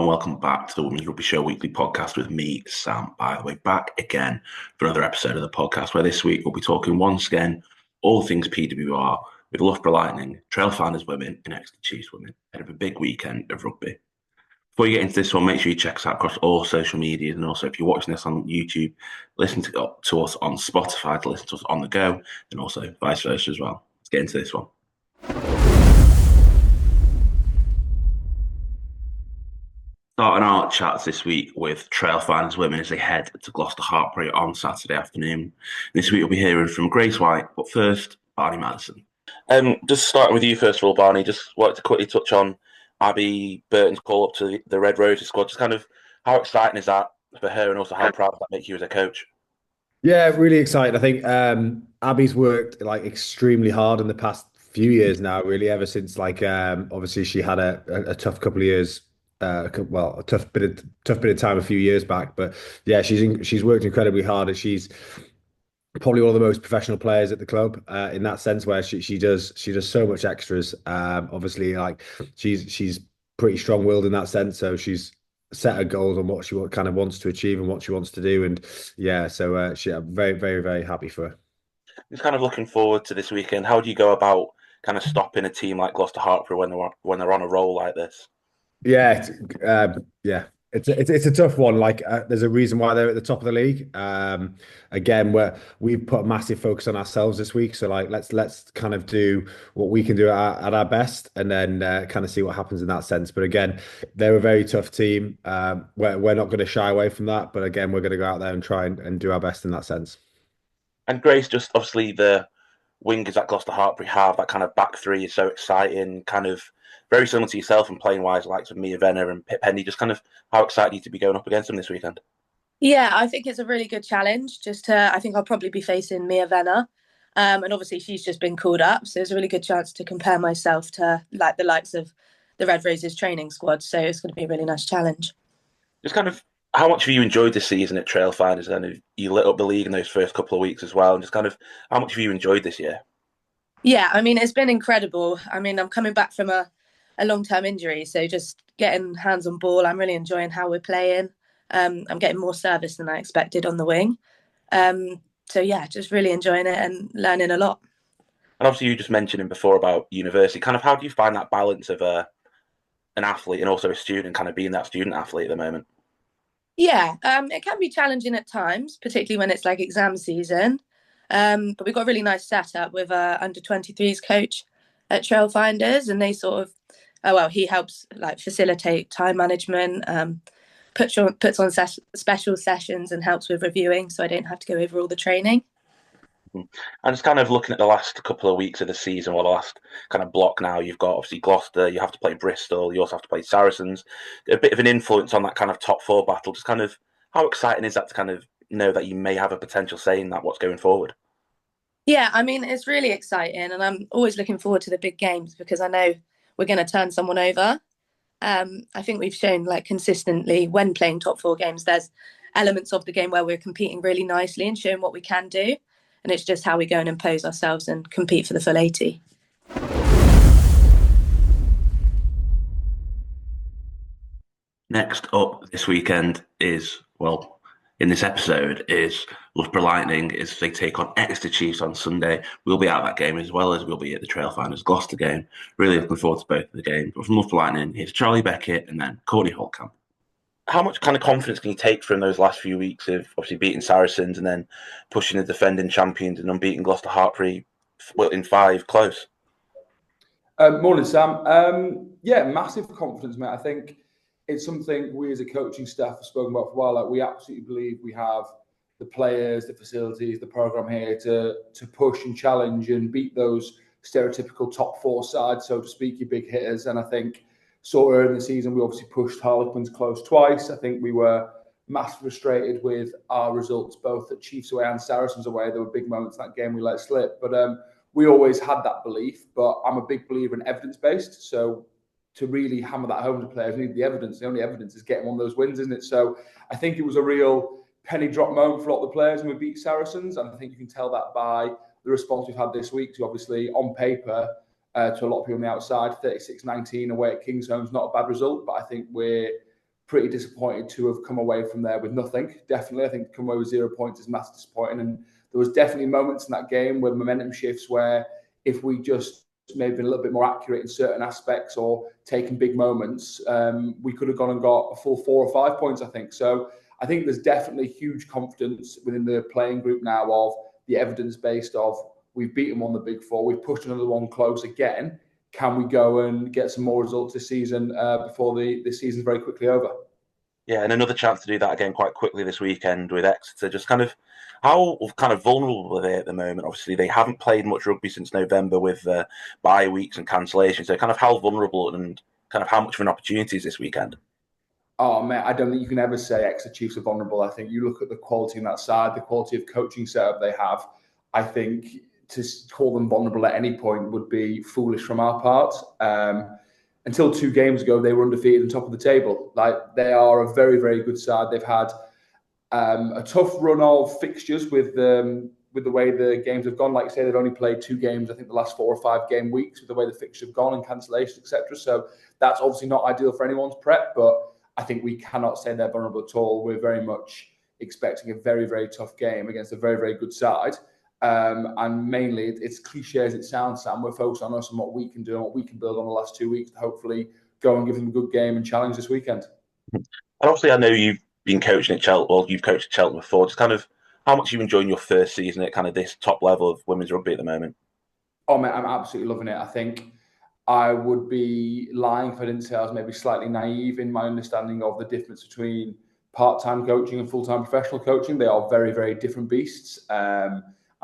and welcome back to the Women's Rugby Show Weekly Podcast with me, Sam. By the way, back again for another episode of the podcast where this week we'll be talking once again all things PWR with Loughborough Lightning, Trailfinders Women and Exeter Chiefs Women ahead of a big weekend of rugby. Before you get into this one, make sure you check us out across all social media, and also if you're watching this on YouTube, listen to us on Spotify to listen to us on the go, and also vice versa as well. Let's get into this one. Starting our chats this week with Trailfinders Women as they head to Gloucester Hartpury on Saturday afternoon. This week we'll be hearing from Grace White, but first, Barney Maddison. Just starting with you first of all, Barney, just wanted to quickly touch on Abby Burton's call up to the Red Roses squad. Just kind of how exciting is that for her, and also how proud does that make you as a coach? Yeah, really excited. I think Abby's worked extremely hard in the past few years now, really, ever since obviously she had a tough couple of years. A tough bit of time a few years back, but yeah, she's worked incredibly hard, and she's probably one of the most professional players at the club in that sense, where she does so much extras. Obviously, she's pretty strong-willed in that sense, so she's set her goals on what she kind of wants to achieve and what she wants to do, and yeah, so I'm very, very, very happy for her. Just kind of looking forward to this weekend. How do you go about kind of stopping a team like Gloucester Hartpury when they're on a roll like this? Yeah, it's a tough one. There's a reason why they're at the top of the league. Again, we've put a massive focus on ourselves this week. So let's kind of do what we can do at our best, and then kind of see what happens in that sense. But again, they're a very tough team. We're not going to shy away from that. But again, we're going to go out there and try and do our best in that sense. And Grace, just obviously the wingers that Gloucester Hartpury have, that kind of back three is so exciting, kind of very similar to yourself and playing wise, like of Mia Venner and Pip Hendy. Just kind of how excited are you to be going up against them this weekend? Yeah, I think it's a really good challenge. I think I'll probably be facing Mia Venner. And obviously she's just been called up. So it's a really good chance to compare myself to the likes of the Red Roses training squad. So it's going to be a really nice challenge. Just kind of how much have you enjoyed this season at Trailfinders? And you lit up the league in those first couple of weeks as well. And just kind of how much have you enjoyed this year? Yeah, I mean, it's been incredible. I mean, I'm coming back from a long-term injury. So just getting hands on ball, I'm really enjoying how we're playing. I'm getting more service than I expected on the wing. So yeah, just really enjoying it and learning a lot. And obviously you just mentioned before about university. Kind of how do you find that balance of an athlete and also a student, kind of being that student athlete at the moment? Yeah, it can be challenging at times, particularly when it's like exam season. But we've got a really nice setup with under 23s coach at Trailfinders, and they sort of, he helps facilitate time management, puts on special sessions and helps with reviewing, so I don't have to go over all the training. And just kind of looking at the last couple of weeks of the season, or the last kind of block now, you've got obviously Gloucester, you have to play Bristol, you also have to play Saracens. A bit of an influence on that kind of top four battle. Just kind of how exciting is that to kind of know that you may have a potential say in that, what's going forward? Yeah, I mean, it's really exciting, and I'm always looking forward to the big games because I know we're going to turn someone over. I think we've shown consistently when playing top four games, there's elements of the game where we're competing really nicely and showing what we can do. And it's just how we go and impose ourselves and compete for the full 80. Next up this weekend in this episode is Loughborough Lightning as they take on Exeter Chiefs on Sunday. We'll be at that game as well as we'll be at the Trailfinders Gloucester game. Really looking forward to both of the games. But from Loughborough Lightning, here's Charlie Beckett and then Courtney Holtkamp. How much kind of confidence can you take from those last few weeks of obviously beating Saracens and then pushing the defending champions and unbeaten Gloucester Hartpury in 5 close? Morning, Sam. Yeah, massive confidence, mate. I think it's something we as a coaching staff have spoken about for a while. We absolutely believe we have the players, the facilities, the programme here to push and challenge and beat those stereotypical top four sides, so to speak, your big hitters. And I think so early in the season, we obviously pushed Harlequins close twice. I think we were massively frustrated with our results, both at Chiefs away and Saracens away. There were big moments in that game we let slip. But we always had that belief. But I'm a big believer in evidence-based. So to really hammer that home to players, we need the evidence. The only evidence is getting one of those wins, isn't it? So I think it was a real penny drop moment for a lot of the players when we beat Saracens. And I think you can tell that by the response we've had this week to obviously, on paper, to a lot of people on the outside, 36-19 away at Kingsholm is not a bad result, but I think we're pretty disappointed to have come away from there with nothing. Definitely, I think to come away with 0 points is massively disappointing. And there was definitely moments in that game where momentum shifts where if we just maybe been a little bit more accurate in certain aspects or taken big moments, we could have gone and got a full 4 or 5 points, I think. So I think there's definitely huge confidence within the playing group now of the evidence-based of we've beaten one of the big four, we've pushed another one close again. Can we go and get some more results this season before the season's very quickly over? Yeah, and another chance to do that again quite quickly this weekend with Exeter. Just kind of how kind of vulnerable are they at the moment? Obviously, they haven't played much rugby since November with bye weeks and cancellations. So kind of how vulnerable and kind of how much of an opportunity is this weekend? Oh, mate, I don't think you can ever say Exeter Chiefs are vulnerable. I think you look at the quality on that side, the quality of coaching setup they have. I think to call them vulnerable at any point would be foolish from our part. Until 2 games ago, they were undefeated and top of the table. Like, they are a very, very good side. They've had a tough run of fixtures with the way the games have gone. Like you say, they've only played 2 games, I think, the last 4 or 5 game weeks with the way the fixtures have gone and cancellations, etc. So that's obviously not ideal for anyone's prep, but I think we cannot say they're vulnerable at all. We're very much expecting a very, very tough game against a very, very good side. And mainly, it's cliche as it sounds, Sam, we're focused on us and what we can do and what we can build on the last 2 weeks to hopefully go and give them a good game and challenge this weekend. And obviously, I know you've been coaching at Cheltenham, well, you've coached at Cheltenham before. Just kind of how much are you enjoying your first season at kind of this top level of women's rugby at the moment? Oh, mate, I'm absolutely loving it. I think I would be lying if I didn't say I was maybe slightly naive in my understanding of the difference between part-time coaching and full-time professional coaching. They are very, very different beasts.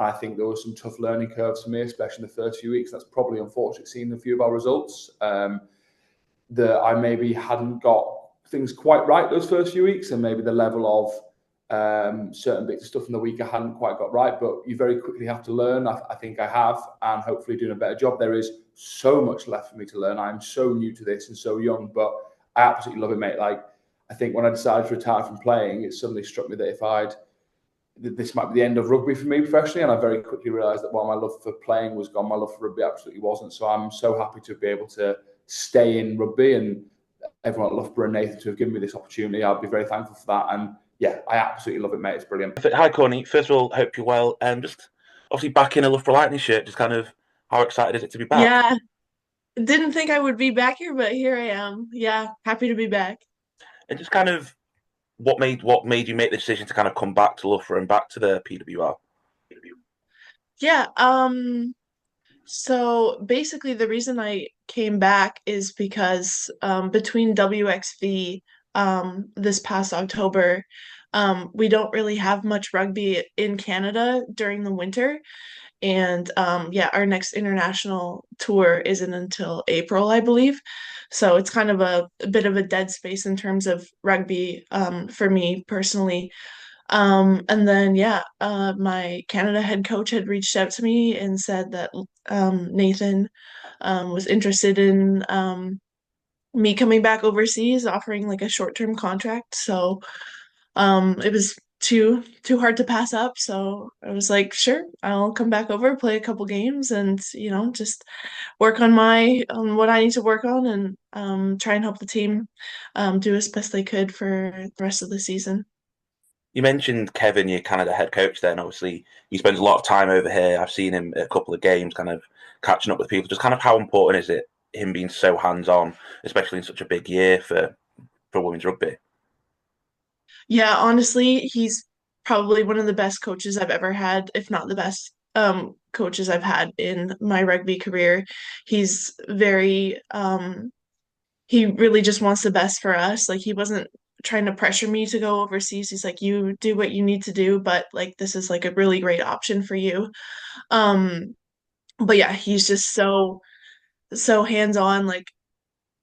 I think there were some tough learning curves for me, especially in the first few weeks. That's probably unfortunate seeing a few of our results. That I maybe hadn't got things quite right those first few weeks, and maybe the level of certain bits of stuff in the week I hadn't quite got right. But you very quickly have to learn. I think I have, and hopefully doing a better job. There is so much left for me to learn. I'm so new to this and so young, but I absolutely love it, mate. Like, I think when I decided to retire from playing, it suddenly struck me that this might be the end of rugby for me professionally, and I very quickly realised that while my love for playing was gone, my love for rugby absolutely wasn't. So I'm so happy to be able to stay in rugby, and everyone at Loughborough and Nathan to have given me this opportunity. I'll be very thankful for that. And yeah, I absolutely love it, mate. It's brilliant. Hi, Courtney. First of all, hope you're well. Just obviously back in a Loughborough Lightning shirt. Just kind of how excited is it to be back? Yeah, didn't think I would be back here, but here I am. Yeah, happy to be back. And just kind of what made you make the decision to kind of come back to Loughborough and back to the PWR? Yeah, so basically the reason I came back is because between WXV this past October, we don't really have much rugby in Canada during the winter. And yeah, our next international tour isn't until April, I believe. So it's kind of a bit of a dead space in terms of rugby for me personally. And then yeah, my Canada head coach had reached out to me and said that Nathan was interested in me coming back overseas, offering like a short-term contract. So it was too hard to pass up. So I was like, sure, I'll come back over, play a couple games, and just work on what I need to work on, and try and help the team do as best they could for the rest of the season. You mentioned Kevin, your Canada head coach. Then obviously he spends a lot of time over here. I've seen him at a couple of games, kind of catching up with people. Just kind of how important is it him being so hands-on, especially in such a big year for women's rugby? Yeah, honestly, he's probably one of the best coaches I've ever had, if not the best coaches I've had in my rugby career. He's very he really just wants the best for us. Like, he wasn't trying to pressure me to go overseas. He's like, you do what you need to do, but like this is like a really great option for you. But yeah, he's just so hands-on, like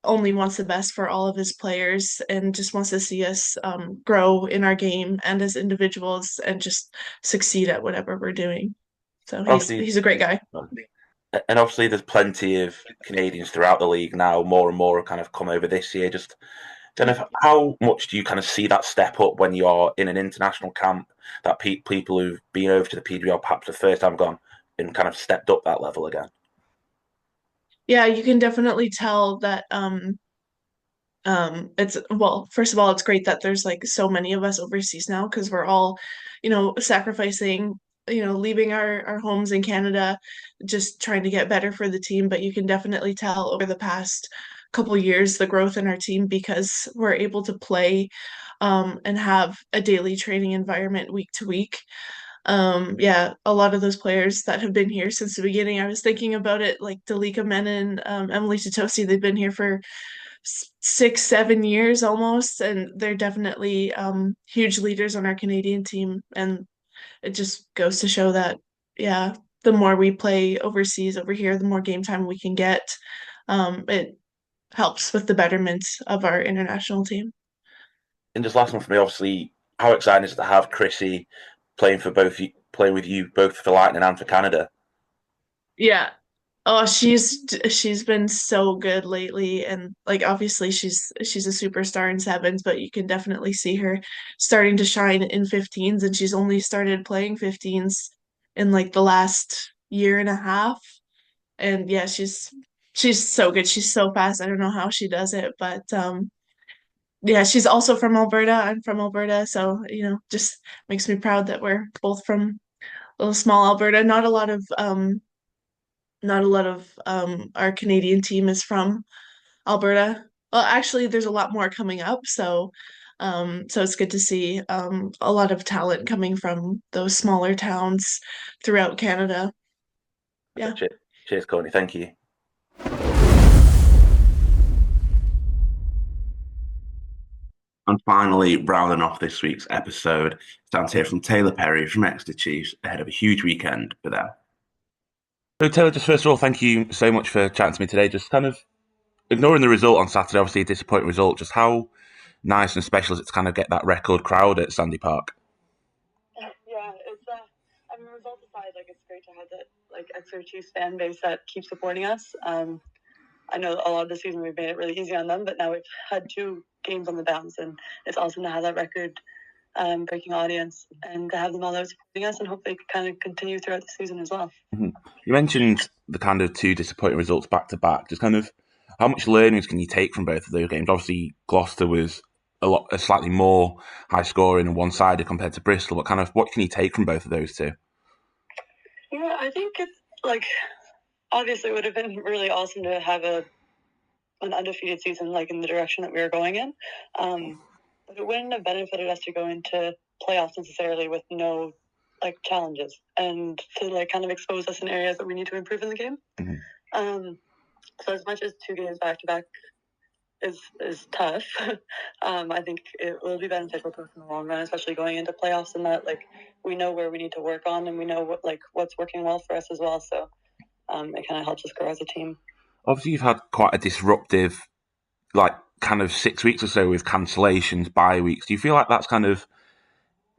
only wants the best for all of his players and just wants to see us grow in our game and as individuals and just succeed at whatever we're doing. So he's a great guy. And obviously there's plenty of Canadians throughout the league now. More and more have kind of come over this year. Just kind of how much do you kind of see that step up when you're in an international camp, that people who've been over to the PWR perhaps the first time gone and kind of stepped up that level again? Yeah, you can definitely tell that It's well, first of all, it's great that there's like so many of us overseas now because we're all, sacrificing, leaving our homes in Canada, just trying to get better for the team. But you can definitely tell over the past couple years the growth in our team because we're able to play and have a daily training environment week to week. Yeah, a lot of those players that have been here since the beginning, I was thinking about it, like Dalika Menon, Emily Tatosi, they've been here for 6, 7 years almost, and they're definitely huge leaders on our Canadian team. And it just goes to show that, yeah, the more we play overseas over here, the more game time we can get. It helps with the betterment of our international team. And just last one for me, obviously, how exciting is it to have Chrissy playing with you both for Lightning and for Canada? Yeah. Oh, she's been so good lately, and like obviously she's a superstar in sevens, but you can definitely see her starting to shine in 15s, and she's only started playing 15s in like the last year and a half. And yeah, she's so good. She's so fast. I don't know how she does it, but yeah, she's also from Alberta. I'm from Alberta, so just makes me proud that we're both from little small Alberta. Not a lot of our Canadian team is from Alberta. Well, actually, there's a lot more coming up, so it's good to see a lot of talent coming from those smaller towns throughout Canada. Yeah. Cheers, Courtney. Thank you. And finally, rounding off this week's episode, it's down to hear from Taylor Perry from Exeter Chiefs ahead of a huge weekend for them. So, Taylor, just first of all, thank you so much for chatting to me today. Just kind of ignoring the result on Saturday, obviously a disappointing result, just how nice and special is it to kind of get that record crowd at Sandy Park? Yeah, it's I mean, result aside, like it's great to have that like Exeter Chiefs fan base that keeps supporting us. I know a lot of the season we've made it really easy on them, but now we've had 2 games on the bounce, and it's awesome to have that record breaking audience and to have them all there supporting us, and hope they kind of continue throughout the season as well. Mm-hmm. You mentioned the kind of 2 disappointing results back to back. Just kind of how much learnings can you take from both of those games? Obviously, Gloucester was a slightly more high scoring and one-sided compared to Bristol, but kind of what can you take from both of those 2? Yeah, I think it's like obviously it would have been really awesome to have an undefeated season like in the direction that we were going in. But it wouldn't have benefited us to go into playoffs necessarily with no like challenges and to like kind of expose us in areas that we need to improve in the game. Mm-hmm. So as much as 2 games back to back is tough, I think it will be beneficial to us in the long run, especially going into playoffs, and that like we know where we need to work on and we know what's working well for us as well. So it kind of helps us grow as a team. Obviously, you've had quite a disruptive, like, kind of 6 weeks or so with cancellations, bye weeks. Do you feel like that's kind of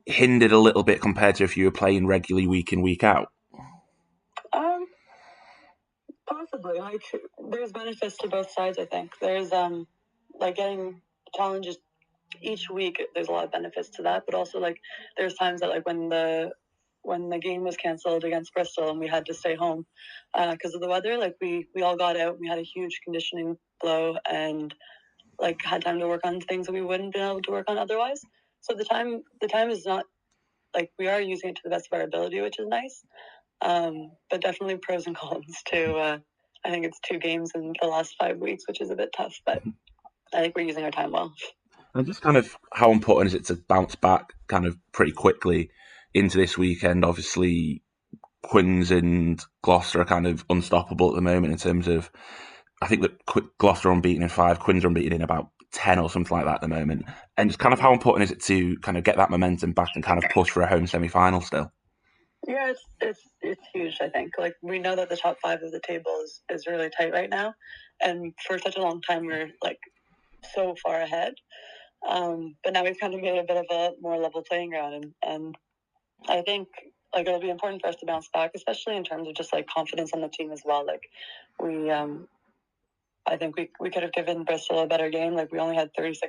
hindered a little bit compared to if you were playing regularly week in, week out? Possibly. Like, there's benefits to both sides, I think. There's like getting challenges each week, there's a lot of benefits to that, but also like there's times that like when the game was canceled against Bristol and we had to stay home because of the weather, like we all got out, we had a huge conditioning blow and like had time to work on things that we wouldn't been able to work on otherwise. So the time is not like we are using it to the best of our ability, which is nice. But definitely pros and cons to I think it's 2 games in the last 5 weeks, which is a bit tough, but I think we're using our time well. And just kind of how important is it to bounce back kind of pretty quickly into this weekend? Obviously, Quins and Gloucester are kind of unstoppable at the moment in terms of, I think that Gloucester are unbeaten in 5, Quins are unbeaten in about 10 or something like that at the moment. And just kind of how important is it to kind of get that momentum back and kind of push for a home semi-final still? Yeah, it's huge, I think. Like, we know that the top 5 of the table is really tight right now. And for such a long time, we're like so far ahead. But now we've kind of made a bit of a more level playing ground. And I think like it'll be important for us to bounce back, especially in terms of just like confidence on the team as well. Like we, I think we could have given Bristol a better game. Like we only had 36%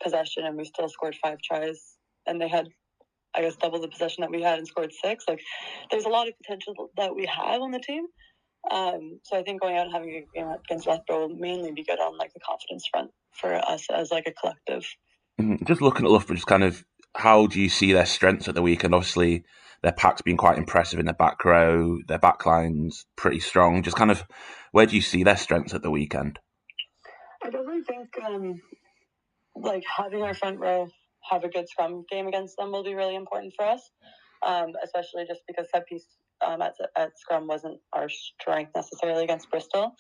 possession and we still scored 5 tries, and they had, I guess, double the possession that we had and scored 6. Like there's a lot of potential that we have on the team. So I think going out and having a game against Loughborough will mainly be good on like the confidence front. for us as like a collective. Just looking at Loughborough, just kind of how do you see their strengths at the weekend? Obviously, their pack's been quite impressive in the back row. Their back line's pretty strong. Just kind of where do you see their strengths at the weekend? I definitely think like having our front row have a good scrum game against them will be really important for us, especially just because set piece at scrum wasn't our strength necessarily against Bristol,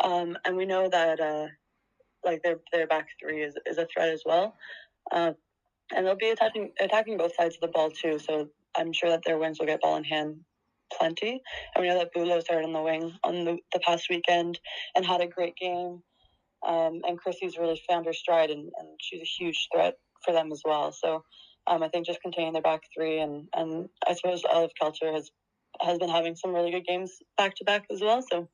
and we know that like their back three is a threat as well, and they'll be attacking both sides of the ball too. So I'm sure that their wings will get ball in hand plenty, and we know that Bulo started on the wing on the past weekend and had a great game. And Chrissy's really found her stride, and she's a huge threat for them as well. So I think just containing their back three, and I suppose Olive Kelcher has been having some really good games back to back as well. So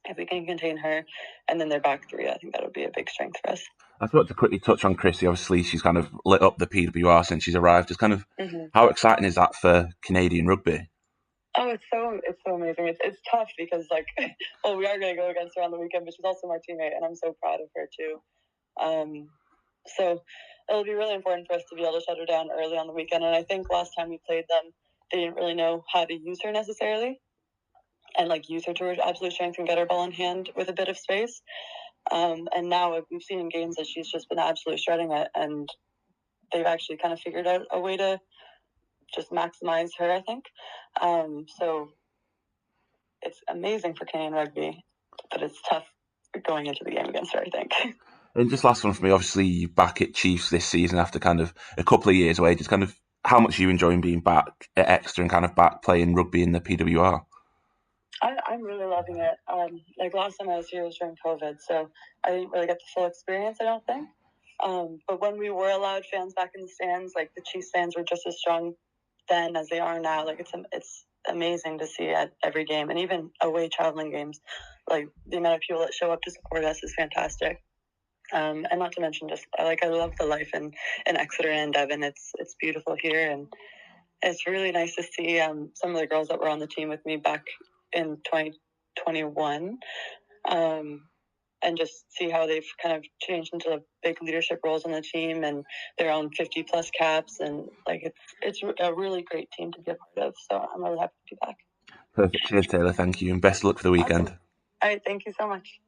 if we can contain her and then their back three, I think that would be a big strength for us. I thought to quickly touch on Chrissy. Obviously, she's kind of lit up the PWR since she's arrived. Just kind of how exciting is that for Canadian rugby? Oh, it's so amazing. It's tough because like, well, we are going to go against her on the weekend, but she's also my teammate, and I'm so proud of her too. So it'll be really important for us to be able to shut her down early on the weekend. And I think last time we played them, they didn't really know how to use her necessarily, and like use her to her absolute strength and get her ball in hand with a bit of space. And now we've seen in games that she's just been absolutely shredding it, and they've actually kind of figured out a way to just maximize her, I think. So it's amazing for Canadian rugby, but it's tough going into the game against her, I think. And just last one for me, obviously you're back at Chiefs this season after kind of a couple of years away. Just kind of how much are you enjoying being back at Exeter and kind of back playing rugby in the PWR? I'm really loving it. Like last time I was here was during COVID, so I didn't really get the full experience, I don't think. But when we were allowed fans back in the stands, like the Chiefs fans were just as strong then as they are now. Like it's amazing to see at every game, and even away traveling games. Like the amount of people that show up to support us is fantastic. And not to mention just I love the life in Exeter and Devon. It's beautiful here, and it's really nice to see some of the girls that were on the team with me back in 2021. And just see how they've kind of changed into big leadership roles on the team and their own 50 plus caps. And like, it's a really great team to be a part of. So I'm really happy to be back. Perfect. Cheers, Taylor. Thank you. And best of luck for the weekend. Awesome. All right. Thank you so much.